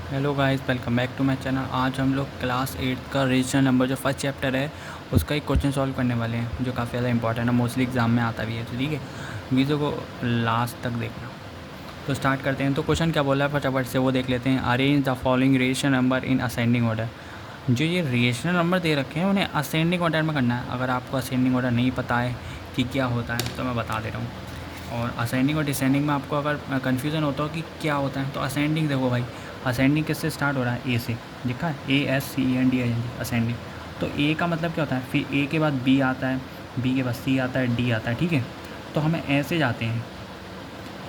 Hello guys, welcome back to my channel. आज हम लोग क्लास 8 का रेशनल नंबर जो फर्स्ट चैप्टर है उसका एक क्वेश्चन सॉल्व करने वाले हैं, जो काफ़ी ज़्यादा इंपॉर्टेंट है, मोस्टली एग्जाम में आता भी है। तो ठीक है, वीडियो को लास्ट तक देखना। तो स्टार्ट करते हैं। तो क्वेश्चन क्या बोला है फटाफट से वो देख लेते हैं। Arrange the following rational number in ascending order. जो ये रेशनल नंबर दे रखे हैं उन्हें असेंडिंग ऑर्डर में करना है। अगर आपको असेंडिंग ऑर्डर नहीं पता है कि क्या होता है तो मैं बता दे रहा हूँ। और असेंडिंग और डिसेंडिंग में आपको अगर कन्फ्यूज़न होता हो कि क्या होता है, तो असेंडिंग देखो भाई, असेंडिंग किससे स्टार्ट हो रहा है? ए से। लिखा है ASCEND असेंडिंग। तो ए का मतलब क्या होता है? फिर ए के बाद बी आता है, बी के बाद सी आता है, डी आता है। ठीक है, तो हमें ऐसे जाते हैं,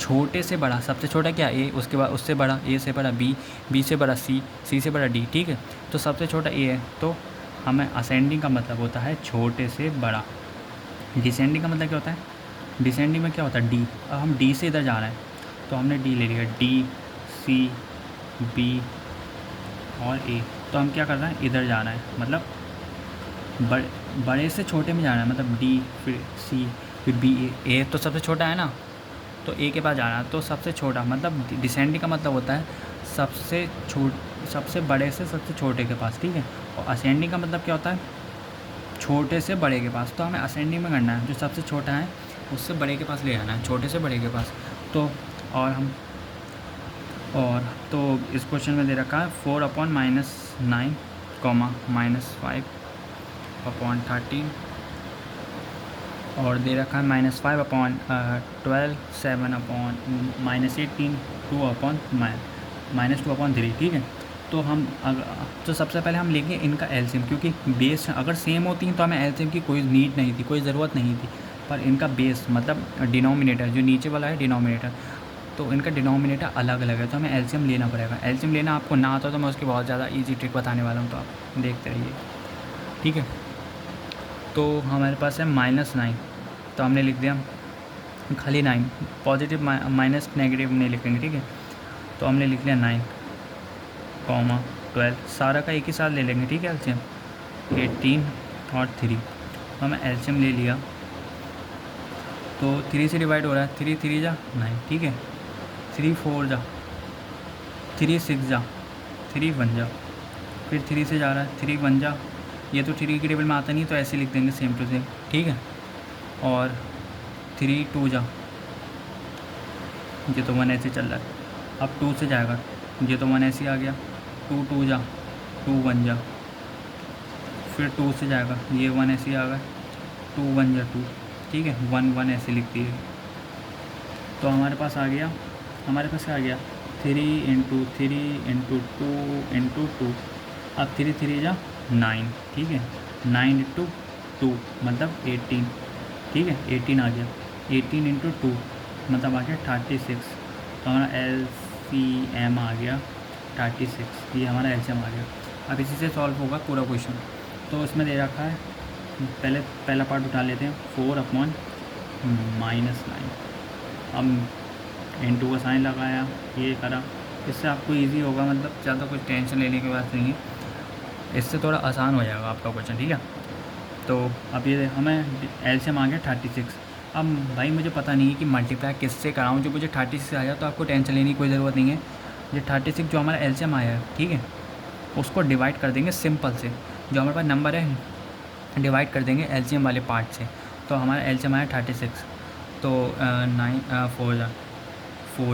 छोटे से बड़ा। सबसे छोटा क्या? ए, उसके बाद उससे बड़ा, ए से बड़ा बी, बी से बड़ा सी, सी से बड़ा डी। ठीक है, तो सबसे छोटा ए है, तो हमें असेंडिंग का मतलब होता है छोटे से बड़ा। डिसेंडिंग का मतलब क्या होता है? डिसेंडिंग में क्या होता है? डी। अब हम डी से इधर जा रहे हैं तो हमने डी ले लिया, डी सी बी और ए। तो हम क्या कर रहे हैं? इधर जा रहे हैं, मतलब बड़े से छोटे में जाना है, मतलब डी फिर सी फिर बी। ए तो सबसे छोटा है ना, तो ए के पास जाना है। तो सबसे छोटा मतलब डिसेंडिंग का मतलब होता है सबसे बड़े से सबसे छोटे के पास। ठीक है, और असेंडिंग का मतलब क्या होता है? छोटे से बड़े के पास। तो हमें असेंडिंग में करना है, जो सबसे छोटा है उससे बड़े के पास ले आना है, छोटे से बड़े के पास। तो तो इस क्वेश्चन में दे रखा है 4/-9, -5/13, और दे रखा है -5/12, 7/-18, 2/-3। ठीक है, तो तो सबसे पहले हम लेंगे इनका एलसीएम, क्योंकि बेस अगर सेम होती तो हमें एलसीएम की कोई नीड नहीं थी, कोई ज़रूरत नहीं थी। पर इनका बेस मतलब डिनोमिनेटर, जो नीचे वाला है डिनोमिनेटर, तो इनका डिनोमिनेटर अलग अलग है, तो हमें एलसीएम लेना पड़ेगा। एलसीएम लेना आपको ना आता तो मैं उसकी बहुत ज़्यादा ईजी ट्रिक बताने वाला हूँ, तो आप देखते रहिए। ठीक है, तो हमारे पास है -9, तो हमने लिख दिया खाली 9, पॉजिटिव माइनस नेगेटिव नहीं लिखेंगे। ठीक है, तो हमने लिख लिया 9, 12, सारा का एक ही साथ ले लेंगे। ठीक है, एलसीएम 18 और 3, तो हमें एलसीएम ले लिया। तो 3 से डिवाइड हो रहा है, 3 3 जा 9। ठीक है, 3 4 जा, 3 6 जा, 3 1 जा, फिर 3 से जा रहा है, 3 1 जा। ये तो 3 के टेबल में आता नहीं, तो ऐसे लिख देंगे सेम टू सेम। ठीक है, और 3 2 जा, ये तो 1 ऐसे चल रहा है। अब 2 से जाएगा, ये तो 1 ऐसे आ गया, 2 2 जा, 2 1 जा, फिर 2 से जाएगा, ये 1 ऐसे आ गया, 2 1 जा 2। ठीक है, 1 1 ऐसे लिखती है। तो हमारे पास आ गया, हमारे पास क्या आ गया? 3 × 3 × 2 × 2। अब 3 3 जा 9। ठीक है, 9 × 2 मतलब 18। ठीक है, 18 आ गया, 18 × 2 मतलब आ गया 36। तो हमारा LCM आ गया 36, ये हमारा LCM आ गया। अब इसी से सॉल्व होगा पूरा क्वेश्चन। तो इसमें दे रखा है, पहला पार्ट उठा लेते हैं, 4/-9। अब N2 का साइन लगाया, ये करा। इससे आपको इजी होगा, मतलब ज़्यादा कुछ टेंशन लेने की बात नहीं है, इससे थोड़ा आसान हो जाएगा आपका क्वेश्चन। ठीक है, तो अब ये हमें एलसीएम आ गया 36। अब भाई मुझे पता नहीं है कि मल्टीप्लाई किससे कराऊँ, जो मुझे 36 आया, तो आपको टेंशन लेने की कोई ज़रूरत नहीं है। ये 36 जो हमारा एलसीएम आया है, ठीक है, उसको डिवाइड कर देंगे सिंपल से, जो हमारे पास नंबर है डिवाइड कर देंगे एलसीएम वाले पार्ट से। तो हमारा एलसीएम आया 36, तो 9 4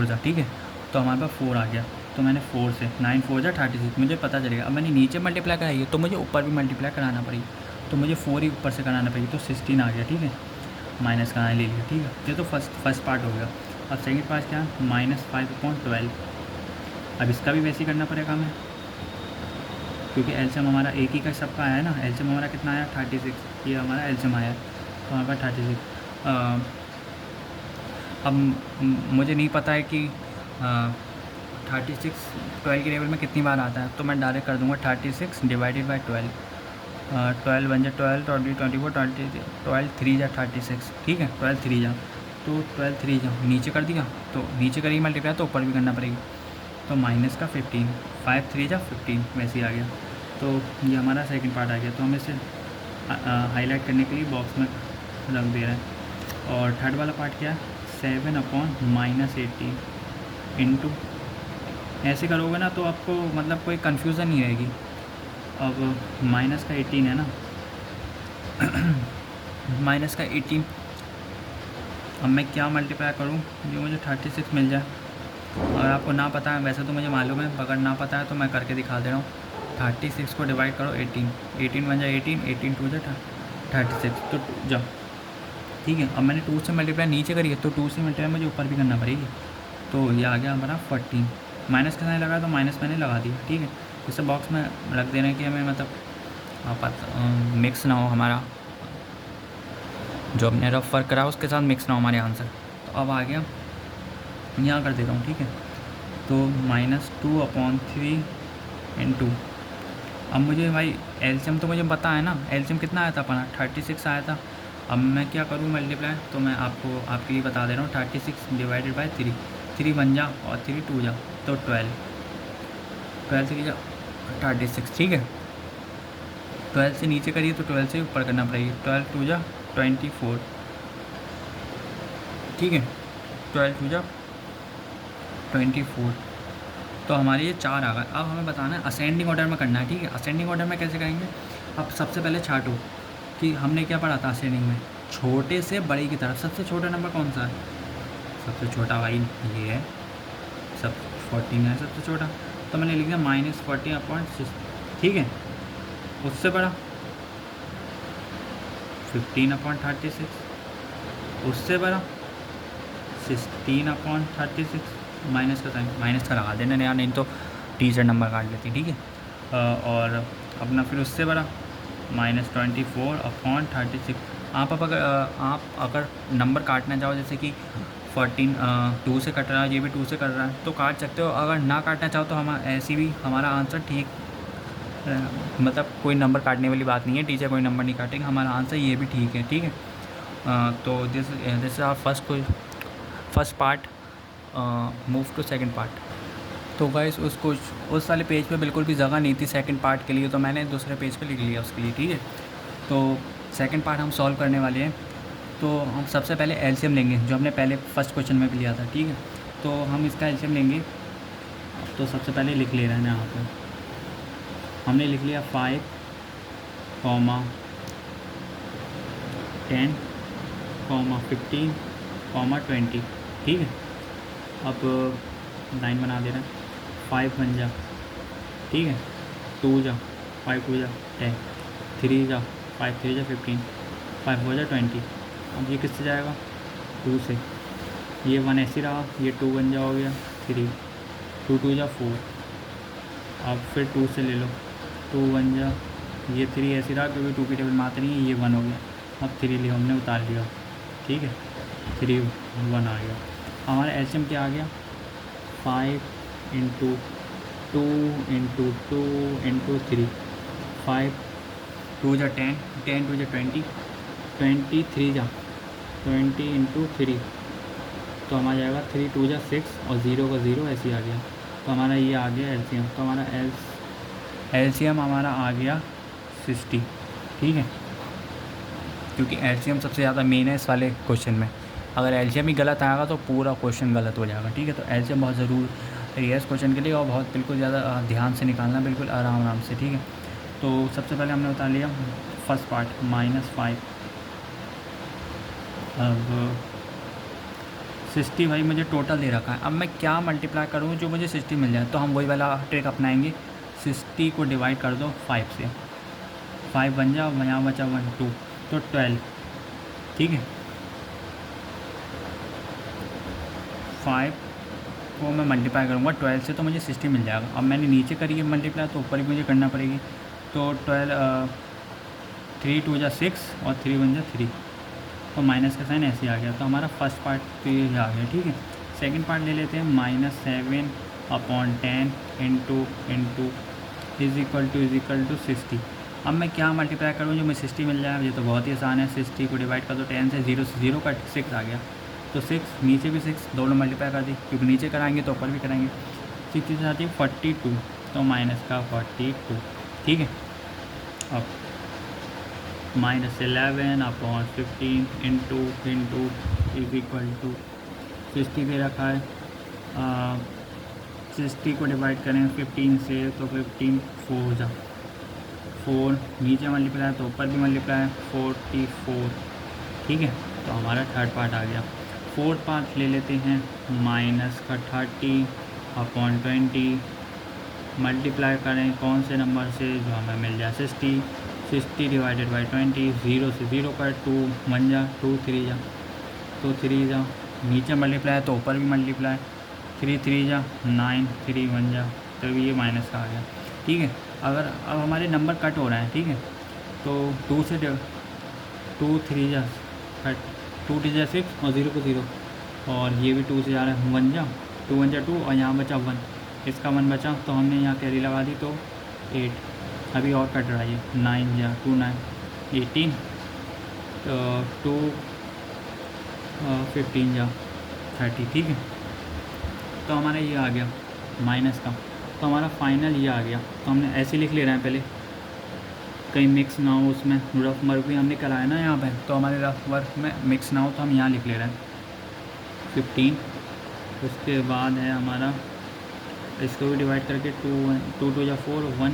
जा। ठीक है, तो हमारे पास 4 आ गया, तो मैंने 4 से 9 4 जा 36 मुझे पता चलेगा। अब मैंने नीचे मल्टीप्लाई कराई है, तो मुझे ऊपर भी मल्टीप्लाई कराना पड़ेगी, तो मुझे 4 ही ऊपर से कराना पड़ेगी, तो 16 आ गया। ठीक है, माइनस का ले लिया। ठीक है, ये तो फर्स्ट पार्ट हो गया। अब सेकंड पार्ट क्या है? -5/12। अब इसका भी वैसे ही करना पड़ेगा हमें, क्योंकि एलसीएम हमारा एक ही का सबका आया है ना। एलसीएम हमारा कितना आया? 36, ये हमारा एलसीएम आया है, तो हमारे पास 36। अब मुझे नहीं पता है कि 36 12 के टेबल में कितनी बार आता है, तो मैं डायरेक्ट कर दूंगा 36 डिवाइडेड बाई 12। 12 1 जा 12, 20 24, 12 3 जा 36। ठीक है, 12 3 जा, तो 12 3 जा नीचे कर दिया, तो नीचे करेगी मल्टीप्लाई तो ऊपर भी करना पड़ेगी, तो माइनस का 15, 5 3 जा 15 वैसे ही आ गया। तो ये हमारा सेकंड पार्ट आ गया, तो हम इसे हाईलाइट करने के लिए बॉक्स में रख दे रहे हैं। और थर्ड वाला पार्ट क्या है? 7/-18 इंटू ऐसे करोगे ना तो आपको मतलब कोई कन्फ्यूज़न नहीं रहेगी। अब माइनस का 18 है ना, माइनस का 18, अब मैं क्या मल्टीप्लाई करूँ जो मुझे 36 मिल जाए। अगर आपको ना पता है, वैसे तो मुझे मालूम है, अगर ना पता है तो मैं करके दिखा दे रहा हूँ। 36 को डिवाइड करो 18, 18 बन जाए 18, 18 टू जा 36, तो जाओ ठीक है। अब मैंने 2 से मल्टीप्लाई नीचे करी है तो 2 से मल्टीप्लाई मुझे ऊपर भी करना पड़ेगी। तो ये आ गया हमारा 14, माइनस का साइन लगा तो माइनस मैंने लगा दिया, ठीक है। इसे बॉक्स में रख देना है कि हमें मतलब मिक्स ना हो हमारा, जो हमने रफ वर्क करा उसके साथ मिक्स ना हो हमारे आंसर। तो अब आ गया, यहाँ कर देता हूँ, ठीक है। तो -2/3 × अब मुझे भाई एलसीएम तो मुझे पता है ना, एलसीएम कितना आया था अपना 36 आया था। अब मैं क्या करूँ मल्टीप्लाई, तो मैं आपको आपके लिए बता दे रहा हूँ। 36 डिवाइडेड बाई 3, 3 बन जा और 3 2 जा तो 12, 12 से जा 36, ठीक है। 12 से नीचे करिए तो 12 से ऊपर करना पड़ेगी, 12 2 जा 24, ठीक है। 12 2 जा 24, तो हमारे ये 4 आ गए। अब हमें बताना है असेंडिंग ऑर्डर में करना है, ठीक है। असेंडिंग ऑर्डर में कैसे करेंगे, अब सबसे पहले छाटो कि हमने क्या पढ़ा था असेंडिंग में, छोटे से बड़े की तरफ। सबसे छोटा नंबर कौन सा है, सबसे छोटा भाई ये है, सब 14 है सबसे छोटा, तो मैंने लिख दिया -14/6, ठीक है। उससे बड़ा 15/36, उससे बड़ा 16/36, माइनस का साइन माइनस का लगा देना यार, नहीं तो टीचर नंबर काट लेती, ठीक है। और अपना फिर उससे बड़ा -24/36। आप अगर नंबर काटना चाहो, जैसे कि 14 2 से कट रहा है, ये भी 2 से कट रहा है, तो काट सकते हो। अगर ना काटना चाहो तो हम ऐसी भी हमारा आंसर ठीक, मतलब कोई नंबर काटने वाली बात नहीं है, टीचर कोई नंबर नहीं काटेंगे, हमारा आंसर ये भी ठीक है, ठीक है। तो this are first part, move to second part. तो गाइस उस वाले पेज पे बिल्कुल भी जगह नहीं थी सेकंड पार्ट के लिए, तो मैंने दूसरे पेज पे लिख लिया उसके लिए, ठीक है। तो सेकंड पार्ट हम सॉल्व करने वाले हैं। तो हम सबसे पहले एलसीएम लेंगे, जो हमने पहले फर्स्ट क्वेश्चन में भी लिया था, ठीक है। तो हम इसका एलसीएम लेंगे। तो सबसे पहले लिख ले रहे हैं यहाँ पर, हमने लिख लिया 5, 10, 15, 20, ठीक है। अब लाइन बना दे रहे हैं, 5 बन जा, ठीक है, 2 जा 5 2 जा 10, 3 जा 5 3 जा 15, 5 हो जा 20। अब ये किससे जाएगा, 2 से, ये 1 ऐसे रहा, ये 2 बन जा हो गया 3, 2 2 जा 4। अब फिर 2 से ले लो, 2 बन जा, ये 3 ऐसे रहा क्योंकि 2 की टेबल में आता नहीं है, ये 1 हो गया। अब 3 लिया हमने, उतार लिया, ठीक है, 3 1 आ गया। हमारा एलसीएम क्या आ गया, 5 × 2 × 2 × 3, 5 2 जा 10, 10 2 जा 20, 23 जा 20 × 3, तो हमारा जाएगा 3 2 जा 6 और 0 का 0 ऐसे आ गया। तो हमारा ये आ गया एलसीएम। तो हमारा एलसीएम हमारा आ गया 60, ठीक है, क्योंकि एलसीएम सबसे ज़्यादा मेन है इस वाले क्वेश्चन में। अगर एलसीएम ही गलत आएगा तो पूरा क्वेश्चन गलत हो जाएगा, ठीक है। तो एलसीएम बहुत ज़रूरी है इस क्वेश्चन के लिए, और बहुत बिल्कुल ज़्यादा ध्यान से निकालना, बिल्कुल आराम से, ठीक है। तो सबसे पहले हमने बता लिया फर्स्ट पार्ट -5। अब 60 भाई मुझे टोटल दे रखा है, अब मैं क्या मल्टीप्लाई करूँ जो मुझे 60 मिल जाए। तो हम वही वाला ट्रिक अपनाएंगे, 60 को डिवाइड कर दो 5 से, 5 बन जाओ, यहाँ बचा 1 2, तो 12, ठीक है। 5 को मैं मल्टीप्लाई करूँगा 12 से तो मुझे 60 मिल जाएगा। अब मैंने नीचे करी है मल्टीप्लाई, तो ऊपर भी मुझे करना पड़ेगी। तो 12 3 2 जा 6 और 3 1 जा 3, तो माइनस का साइन ऐसे आ गया। तो हमारा फर्स्ट पार्ट तो ये आ गया, ठीक है। सेकंड पार्ट ले लेते हैं, -7/10 × 60। अब मैं क्या मल्टीप्लाई करूँ जो मैं 60 मिल जाए, ये तो बहुत ही आसान है। 60 को डिवाइड कर दो 10 से, 0 का 6 आ गया, तो 6 नीचे भी 6, दोनों मल्टीप्लाई कर दी, क्योंकि नीचे कराएंगे तो ऊपर भी कराएंगे। 6 के साथ ही 42, तो माइनस का 42, ठीक है। अब -11/15 × 60 दे रखा है, 60 को डिवाइड करें 15 से तो 15 4 जा 4, नीचे मल्टीप्लाई तो ऊपर भी मल्टीप्लाई 44। ठीक है, तो हमारा थर्ड पार्ट आ गया। फोर्थ पार्ट ले लेते हैं, माइनस का 30/20 मल्टीप्लाई करें कौन से नंबर से, जो हमें मिल जाए 60 डिवाइडेड बाई 20, 0 से 0 कर 2 1 जा 2 3 जा 2 3 जा, नीचे मल्टीप्लाई तो ऊपर भी मल्टीप्लाई 3 3 जा 9 3 1 जा, तो ये माइनस का आ गया। ठीक है, अगर अब हमारे नंबर कट हो रहे हैं, ठीक है, तो 2 से 2 3 जा 2 3 जा 6 और 0 को 0, और ये भी 2 से जा रहा है 1 जा 2 1 जा 2 और यहाँ बचा 1, इसका 1 बचा तो हमने यहाँ कैरी लगा दी तो 8। अभी और कट रहा है, 9 जा 2 9 18 तो 2 15 जा 30। ठीक है, तो हमारा ये आ गया माइनस का, तो हमारा फाइनल ये आ गया। तो हमने ऐसे लिख ले रहे हैं, पहले कहीं मिक्स ना हो उसमें, रफ वर्क भी हमने कराया ना यहाँ पे, तो हमारे रफ वर्क में मिक्स ना हो तो हम यहाँ लिख ले रहे हैं 15। उसके बाद है हमारा, इसको भी डिवाइड करके 2 2 जा 4 1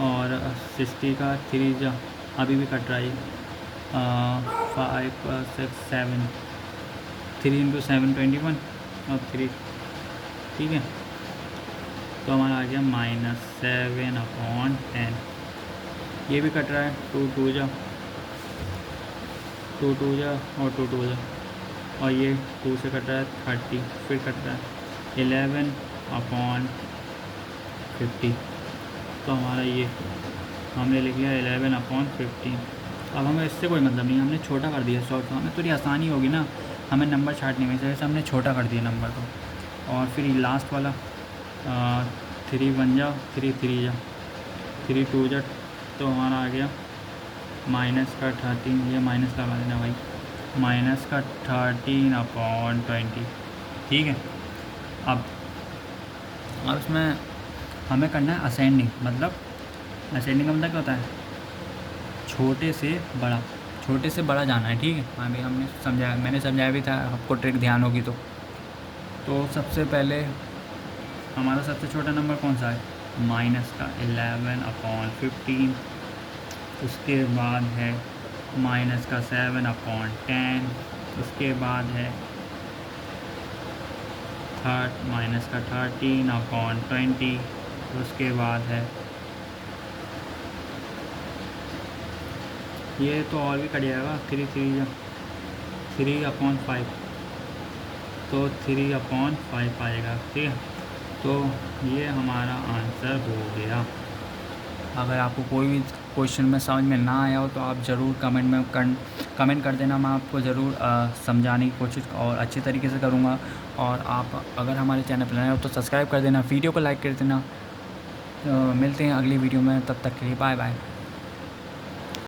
और 60 का 3 जा, अभी भी कट रहा है 5 6 7 3 × 7 21 और 3। ठीक है, तो हमारा आ गया -7/10। ये भी कट रहा है 2 2 जा 2 2 जा और 2 2 जा, और ये 2 से कट रहा है 30, फिर कट रहा है 11/50। तो हमारा ये हमने लिख लिया 11/50। अब हमें इससे कोई मतलब नहीं, हमने छोटा कर दिया शॉर्ट, हमें थोड़ी आसानी होगी ना हमें नंबर छाँटने में, जैसे हमने छोटा कर दिया नंबर को। और फिर लास्ट वाला 3 1 जा 3 3 जा 3 2 जा, तो हमारा आ गया माइनस का 13, ये माइनस लगा देना भाई, माइनस का 13/20। ठीक है, अब इसमें हमें करना है असेंडिंग, मतलब असेंडिंग का मतलब क्या होता है, छोटे से बड़ा जाना है। ठीक है, अभी मैंने समझाया भी था, आपको ट्रिक ध्यान होगी तो सबसे पहले हमारा सबसे छोटा नंबर कौन सा है, माइनस का 11/15। उसके बाद है माइनस का 7/10। उसके बाद है माइनस का 13/20। उसके बाद है ये तो और भी कट जाएगा 3 3 जा 3/5, तो 3/5 आएगा। ठीक है, तो ये हमारा आंसर हो गया। अगर आपको कोई भी क्वेश्चन में समझ में ना आया हो तो आप ज़रूर कमेंट कर देना, मैं आपको ज़रूर समझाने की कोशिश और अच्छे तरीके से करूँगा। और आप अगर हमारे चैनल पर नए हो तो सब्सक्राइब कर देना, वीडियो को लाइक कर देना। तो मिलते हैं अगली वीडियो में, तब तक के लिए बाय बाय।